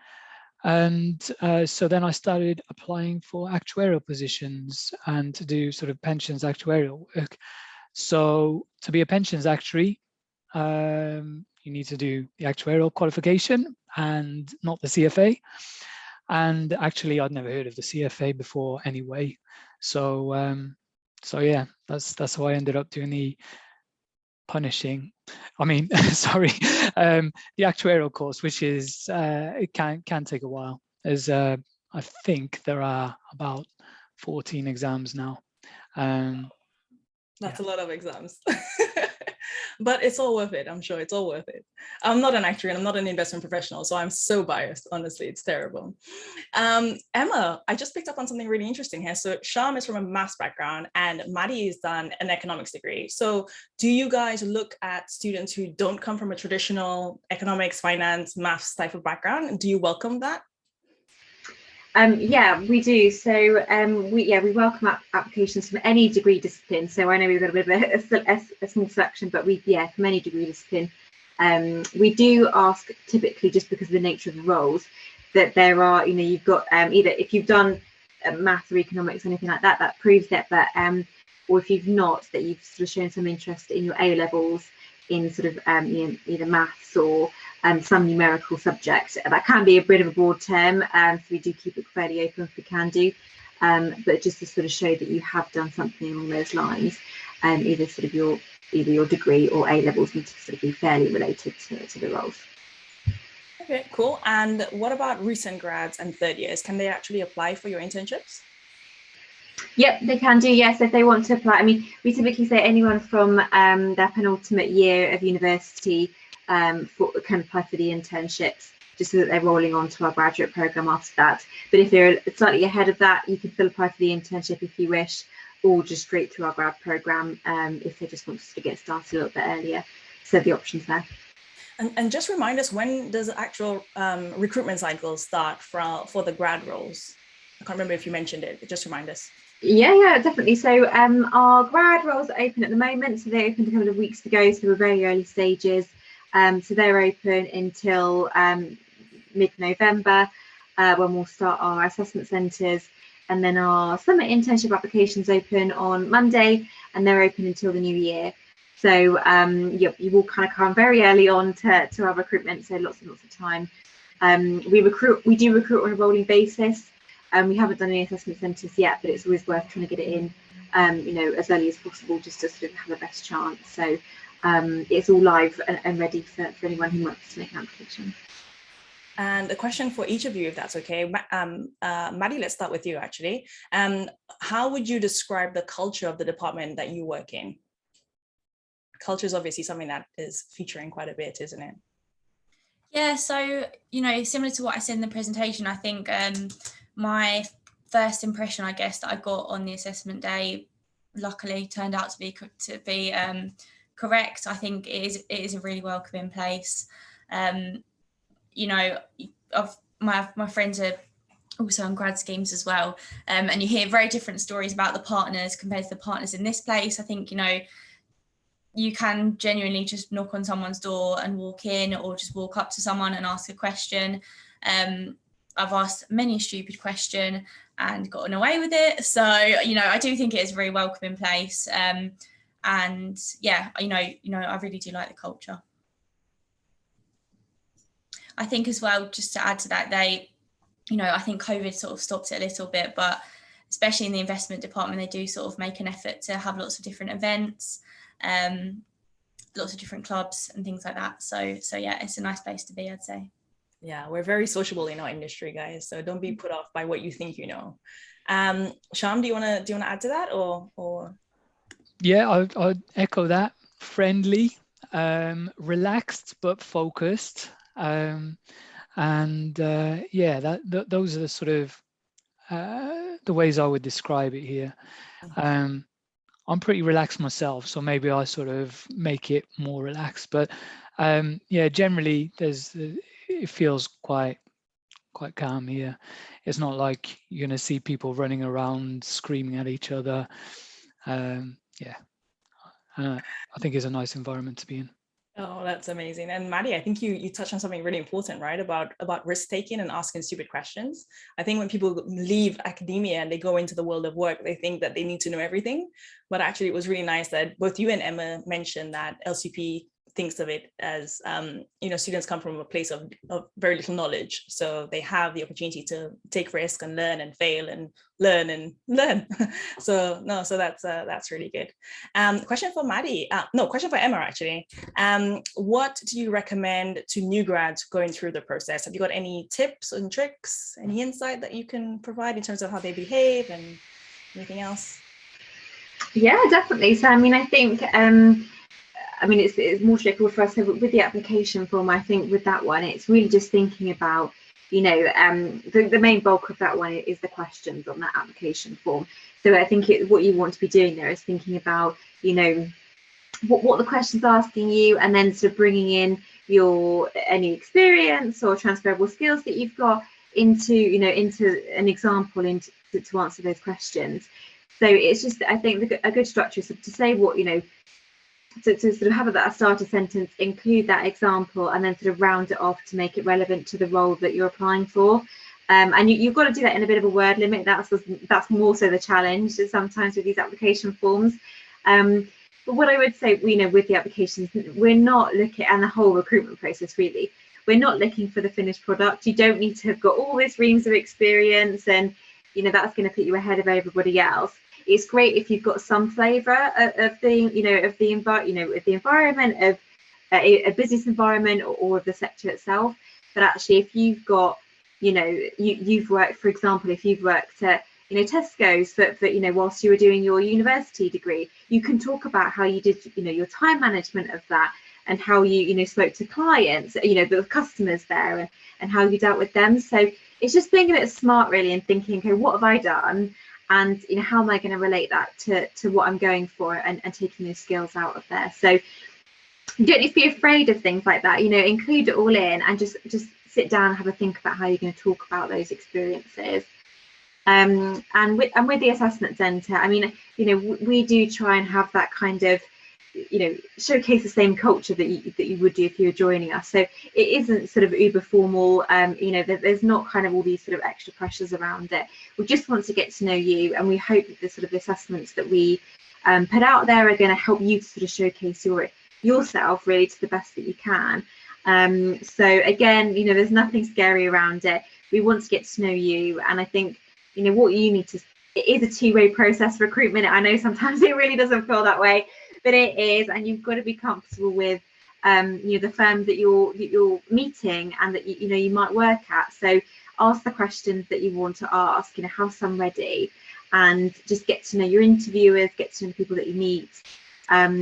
Speaker 4: And so then I started applying for actuarial positions and to do sort of pensions actuarial work. So to be a pensions actuary, you need to do the actuarial qualification and not the CFA. And actually, I'd never heard of the CFA before anyway. So so yeah, that's how I ended up doing the the actuarial course, which is it can take a while, as I think there are about 14 exams now.
Speaker 1: That's a lot of exams. But it's all worth it. I'm sure it's all worth it. I'm not an actuary and I'm not an investment professional, so I'm so biased. Honestly, it's terrible. Emma, I just picked up on something really interesting here. So Sham is from a maths background and Maddie has done an economics degree. So do you guys look at students who don't come from a traditional economics, finance, maths type of background? Do you welcome that?
Speaker 2: Yeah, we do. So we welcome applications from any degree discipline. So I know we've got a bit of a small selection, but from any degree discipline. We do ask, typically just because of the nature of the roles, that there are, you've got either if you've done maths or economics or anything like that, that proves it, but or if you've not, that you've sort of shown some interest in your A levels in sort of either maths or some numerical subject. That can be a bit of a broad term, so we do keep it fairly open if we can do, but just to sort of show that you have done something along those lines, either your degree or A levels need to sort of be fairly related to the roles.
Speaker 1: Okay, cool. And what about recent grads and third years? Can they actually apply for your internships?
Speaker 2: Yep, they can do, yes, if they want to apply. I mean, we typically say anyone from their penultimate year of university can apply for the internships, just so that they're rolling on to our graduate programme after that. But if they're slightly ahead of that, you can still apply for the internship if you wish, or just straight through our grad programme if they just want to get started a little bit earlier. So the options there.
Speaker 1: And just remind us, when does the actual recruitment cycle start for the grad roles? I can't remember if you mentioned it, but just remind us.
Speaker 2: Yeah, definitely. So our grad roles are open at the moment, so they opened a couple of weeks ago, so we're very early stages. So they're open until mid-November. when we'll start our assessment centres. And then our summer internship applications open on Monday, and they're open until the new year. So you will kind of come very early on to our recruitment, so lots and lots of time. We do recruit on a rolling basis. We haven't done any assessment centres yet, but it's always worth trying to get it in, as early as possible, just to sort of have the best chance. So it's all live and ready for anyone who wants to make an application.
Speaker 1: And a question for each of you, if that's okay. Maddie, let's start with you, actually. How would you describe the culture of the department that you work in? Culture is obviously something that is featuring quite a bit, isn't it?
Speaker 3: Yeah, so, similar to what I said in the presentation, I think my first impression, I guess, that I got on the assessment day, luckily turned out to be correct. I think it is a really welcoming place. My friends are also on grad schemes as well, and you hear very different stories about the partners compared to the partners in this place. I think you can genuinely just knock on someone's door and walk in, or just walk up to someone and ask a question. I've asked many a stupid question and gotten away with it, so I do think it is a very welcoming place, and yeah, I really do like the culture. I think as well, just to add to that, I think COVID sort of stopped it a little bit, but especially in the investment department, they do sort of make an effort to have lots of different events, lots of different clubs and things like that. So yeah, it's a nice place to be, I'd say.
Speaker 1: Yeah, we're very sociable in our industry, guys. So don't be put off by what you think you know. Sham, do you wanna add to that, or? Yeah,
Speaker 4: I'd echo that. Friendly, relaxed but focused. Those are the sort of the ways I would describe it here. I'm pretty relaxed myself, so maybe I sort of make it more relaxed, but generally it feels quite calm here. It's not like you're going to see people running around screaming at each other. I think it's a nice environment to be in.
Speaker 1: Oh, that's amazing. And Maddie, I think you touched on something really important, right? About risk taking and asking stupid questions. I think when people leave academia and they go into the world of work, they think that they need to know everything. But actually, it was really nice that both you and Emma mentioned that LCP thinks of it as, students come from a place of very little knowledge. So they have the opportunity to take risk and learn and fail and learn and learn. So that's really good. Question for Maddie, question for Emma, actually. What do you recommend to new grads going through the process? Have you got any tips and tricks, any insight that you can provide in terms of how they behave and anything else?
Speaker 2: Yeah, definitely. So, I think, it's more straightforward for us. So with the application form, I think with that one, it's really just thinking about, the main bulk of that one is the questions on that application form. So I think what you want to be doing there is thinking about, what the question's asking you, and then sort of bringing in any experience or transferable skills that you've got into an example to answer those questions. So it's just, I think a good structure is to say what, to sort of have that starter sentence, include that example, and then sort of round it off to make it relevant to the role that you're applying for. And you've got to do that in a bit of a word limit. That's more so the challenge sometimes with these application forms. But what I would say, with the applications, we're not looking, and the whole recruitment process really, we're not looking for the finished product. You don't need to have got all this reams of experience, and that's going to put you ahead of everybody else. It's great if you've got some flavour of the environment, of a business environment, or of the sector itself. But actually, if you've got, you've worked, for example, if you've worked at Tesco's for whilst you were doing your university degree, you can talk about how you did your time management of that, and how you spoke to clients, the customers there, and how you dealt with them. So it's just being a bit smart really, and thinking, okay, what have I done, and how am I going to relate that to what I'm going for, and taking those skills out of there. So you don't need to be afraid of things like that. Include it all in, and just sit down and have a think about how you're going to talk about those experiences. And with the assessment centre, we do try and have that kind of showcase the same culture that you would do if you were joining us. So it isn't sort of uber formal. There's not kind of all these sort of extra pressures around it. We just want to get to know you, and we hope that the sort of assessments that we put out there are going to help you to sort of showcase yourself really to the best that you can. So again, there's nothing scary around it. We want to get to know you, and I think what you need to. It is a two-way process, recruitment. I know sometimes it really doesn't feel that way, but it is, and you've got to be comfortable with the firm that you're meeting and that you might work at. So ask the questions that you want to ask, have some ready, and just get to know your interviewers, get to know the people that you meet.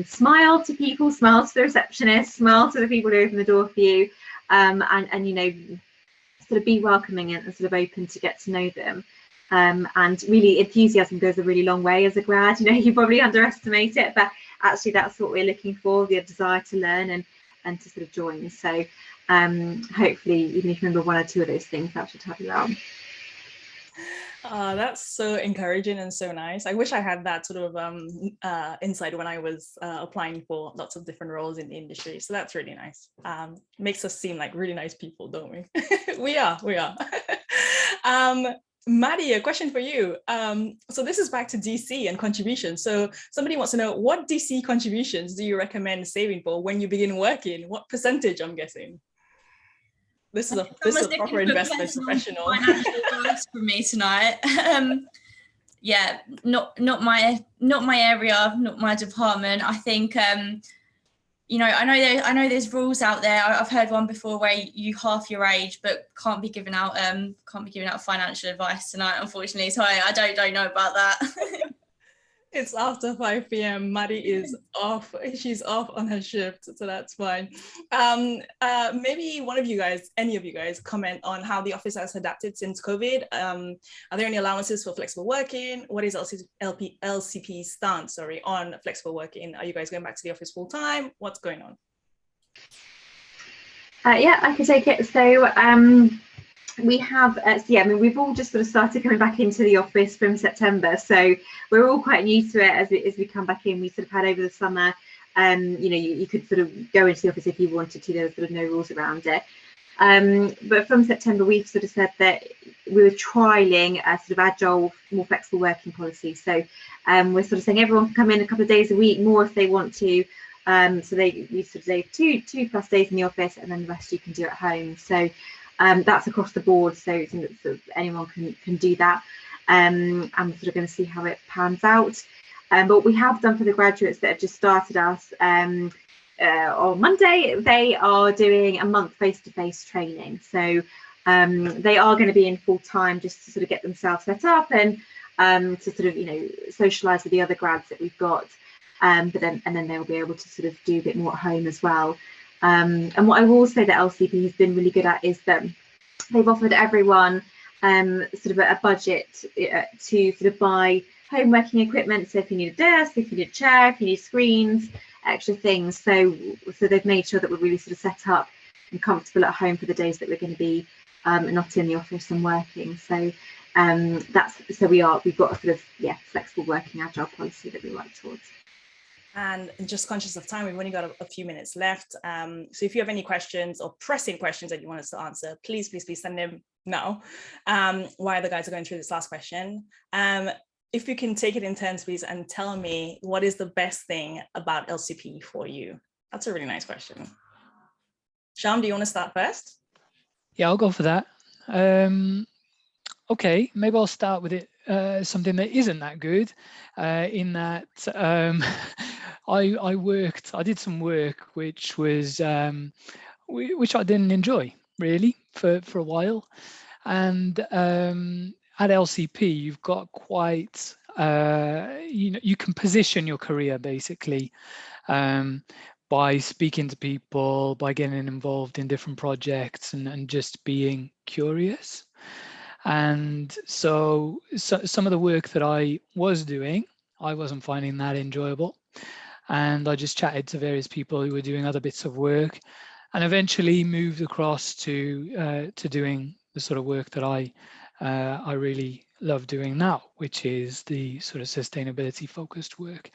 Speaker 2: Smile to people, smile to the receptionist, smile to the people who open the door for you, and sort of be welcoming and sort of open to get to know them. And really, enthusiasm goes a really long way as a grad. You probably underestimate it, but actually that's what we're looking for, the desire to learn and to sort of join. So hopefully, even if you remember one or two of those things, that should help you out.
Speaker 1: That's so encouraging and so nice. I wish I had that sort of insight when I was applying for lots of different roles in the industry. So that's really nice. Makes us seem like really nice people, don't we? We are. Maddie, a question for you. So this is back to DC and contributions. So somebody wants to know, what DC contributions do you recommend saving for when you begin working? What percentage, I'm guessing? This is a proper investment professional.
Speaker 3: Financial advice from me tonight. Yeah, not my area, not my department. I think I know there's rules out there. I've heard one before where you half your age, but can't be giving out financial advice tonight, unfortunately. So I don't know about that.
Speaker 1: It's after 5 p.m. Maddie is off. She's off on her shift, so that's fine. Maybe any of you guys, comment on how the office has adapted since COVID. Are there any allowances for flexible working? What is LCP's stance, on flexible working? Are you guys going back to the office full time? What's going on?
Speaker 2: Yeah, I can take it. So we have, we've all just sort of started coming back into the office from September, so we're all quite new to it as we come back in. We sort of had over the summer, you could sort of go into the office if you wanted to. There was sort of no rules around it. But from September, we've sort of said that we were trialing a sort of agile, more flexible working policy. So we're sort of saying everyone can come in a couple of days a week, more if they want to. So we sort of say two plus days in the office, and then the rest you can do at home. So that's across the board, so sort of anyone can do that, and we're sort of going to see how it pans out. But what we have done for the graduates that have just started us on Monday, they are doing a month face-to-face training. So they are going to be in full time just to sort of get themselves set up and to sort of socialise with the other grads that we've got. But then they'll be able to sort of do a bit more at home as well. And what I will say that LCP has been really good at is that they've offered everyone sort of a budget to sort of buy home working equipment. So if you need a desk, if you need a chair, if you need screens, extra things. So they've made sure that we're really sort of set up and comfortable at home for the days that we're going to be not in the office and working. So we've got a sort of flexible working agile policy that we work towards.
Speaker 1: And just conscious of time, we've only got a few minutes left. So if you have any questions or pressing questions that you want us to answer, please send them now while the guys are going through this last question. If you can take it in turns, please, and tell me what is the best thing about LCP for you? That's a really nice question. Sham, do you want to start first?
Speaker 4: Yeah, I'll go for that. Okay, maybe I'll start with it. Something that isn't that good, in that I did some work which was which I didn't enjoy really for a while, and at LCP you've got quite you can position your career basically by speaking to people, by getting involved in different projects and just being curious. And so some of the work that I was doing, I wasn't finding that enjoyable. And I just chatted to various people who were doing other bits of work, and eventually moved across to doing the sort of work that I really love doing now, which is the sort of sustainability focused work.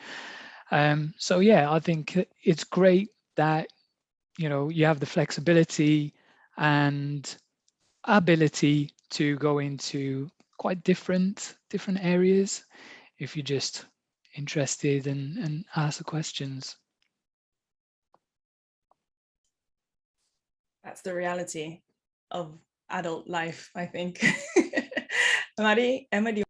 Speaker 4: So yeah, I think it's great that, you have the flexibility and ability to go into quite different areas if you're just interested and ask the questions.
Speaker 1: That's the reality of adult life, I think. Maddie, Emma, do you?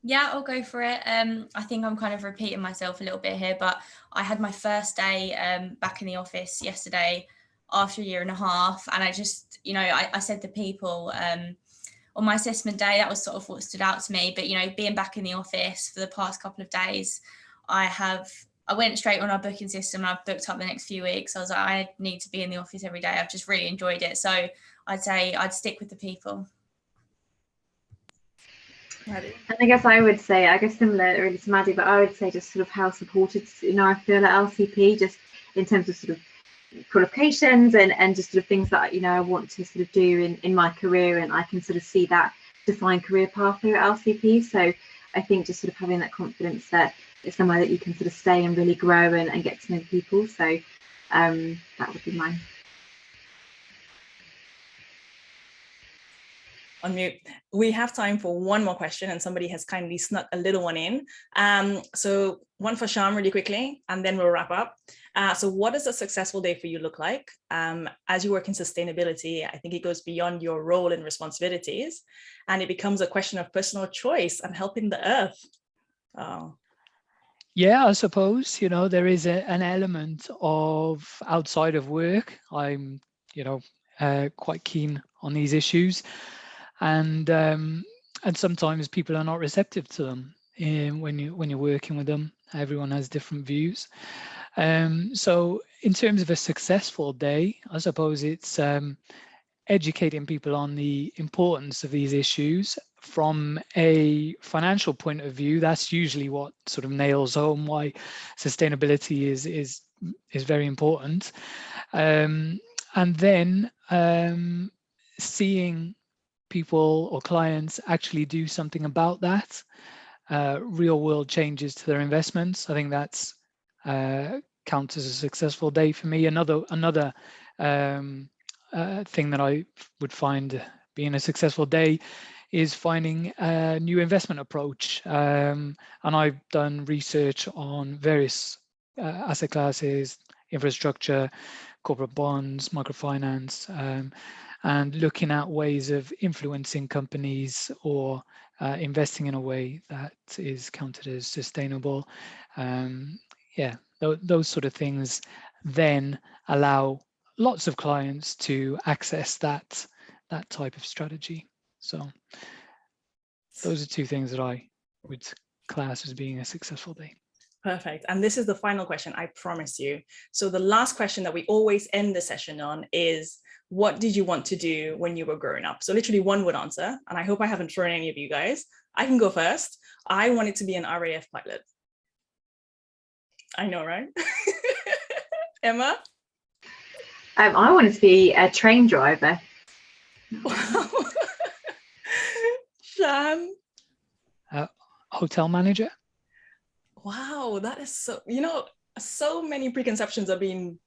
Speaker 3: Yeah, I'll go for it. I think I'm kind of repeating myself a little bit here, but I had my first day back in the office yesterday after a year and a half. And I just, I said to people on my assessment day, that was sort of what stood out to me. But, being back in the office for the past couple of days, I went straight on our booking system and I've booked up the next few weeks. I was like, I need to be in the office every day. I've just really enjoyed it. So I'd say I'd stick with the people.
Speaker 1: Maddie?
Speaker 2: And I guess I would say, similar really to Maddie, but I would say just sort of how supported, I feel at LCP, just in terms of sort of qualifications and just sort of things that, I want to sort of do in my career, and I can sort of see that defined career path here at LCP. So I think just sort of having that confidence that it's somewhere that you can sort of stay and really grow and get to know people. So that would be mine.
Speaker 1: On mute. We have time for one more question, and somebody has kindly snuck a little one in. So one for Sham really quickly, and then we'll wrap up. So what does a successful day for you look like? As you work in sustainability, I think it goes beyond your role and responsibilities, and it becomes a question of personal choice and helping the earth. Oh.
Speaker 4: Yeah, I suppose, there is an element of outside of work. I'm, quite keen on these issues. And sometimes people are not receptive to them when you're working with them. Everyone has different views. So in terms of a successful day, I suppose it's educating people on the importance of these issues from a financial point of view. That's usually what sort of nails home why sustainability is very important. And then seeing people or clients actually do something about that, real world changes to their investments. I think that's counts as a successful day for me. Another thing that I would find being a successful day is finding a new investment approach. And I've done research on various asset classes, infrastructure, corporate bonds, microfinance, and looking at ways of influencing companies or investing in a way that is counted as sustainable. Those sort of things then allow lots of clients to access that type of strategy. So those are two things that I would class as being a successful day.
Speaker 1: Perfect. And this is the final question, I promise you. So the last question that we always end the session on is, what did you want to do when you were growing up? So literally one word answer. And I hope I haven't thrown any of you guys. I can go first. I wanted to be an RAF pilot. I know, right? Emma?
Speaker 2: I wanted to be a train driver.
Speaker 1: Wow. Sham?
Speaker 4: Hotel manager.
Speaker 1: Wow, that is so, so many preconceptions are being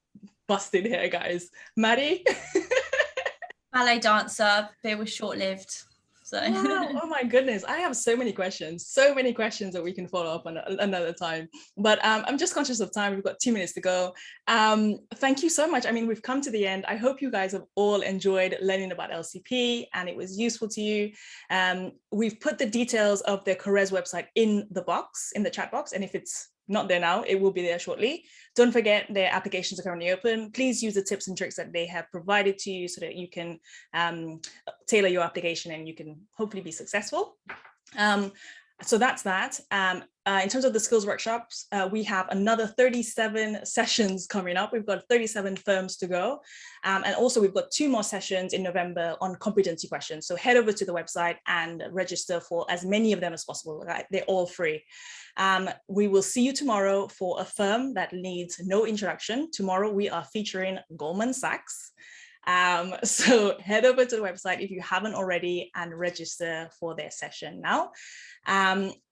Speaker 1: busted here, guys. Maddie?
Speaker 3: Ballet dancer, but it was short-lived. So
Speaker 1: wow. Oh my goodness, I have so many questions that we can follow up on another time, but I'm just conscious of time. We've got 2 minutes to go. Thank you so much. I mean, we've come to the end. I hope you guys have all enjoyed learning about LCP and it was useful to you. We've put the details of the Careers website in the chat box, and if it's not there now, it will be there shortly. Don't forget, their applications are currently open. Please use the tips and tricks that they have provided to you so that you can tailor your application and you can hopefully be successful. So that's that. In terms of the skills workshops, we have another 37 sessions coming up. We've got 37 firms to go. And also we've got 2 more sessions in November on competency questions. So head over to the website and register for as many of them as possible. Right? They're all free. We will see you tomorrow for a firm that needs no introduction. Tomorrow we are featuring Goldman Sachs. So head over to the website if you haven't already and register for their session now.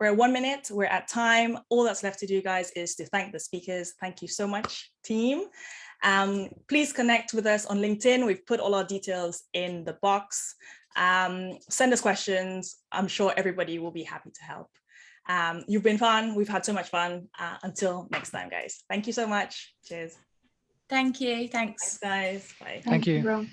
Speaker 1: We're at 1 minute, we're at time. All that's left to do, guys, is to thank the speakers. Thank you so much, team. Please connect with us on LinkedIn. We've put all our details in the box. Send us questions. I'm sure everybody will be happy to help. You've been fun. We've had so much fun. Until next time, guys. Thank you so much. Cheers.
Speaker 3: Thank you. Thanks.
Speaker 1: Thanks, guys. Bye.
Speaker 4: Thank you.
Speaker 2: Everyone.